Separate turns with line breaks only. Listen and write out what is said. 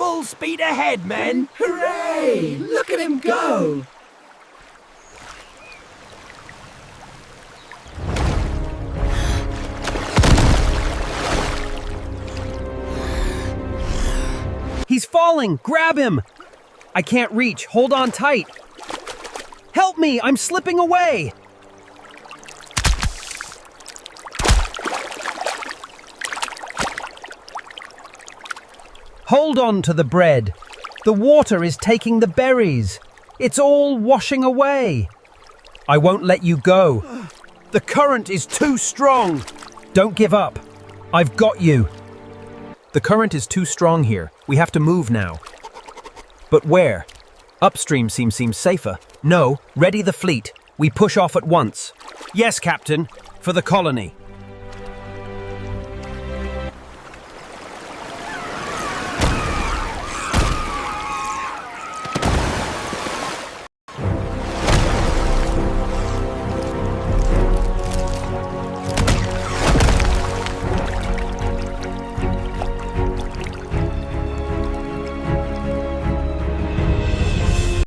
Full speed ahead, men!
Hooray! Look at him go!
He's falling! Grab him! I can't reach. Hold on tight. Help me! I'm slipping away! Hold on to the bread. The water is taking the berries. It's all washing away. I won't let you go. The current is too strong. Don't give up. I've got you. The current is too strong here. We have to move now. But where? Upstream seems safer. No, ready the fleet. We push off at once. Yes, Captain. For the colony.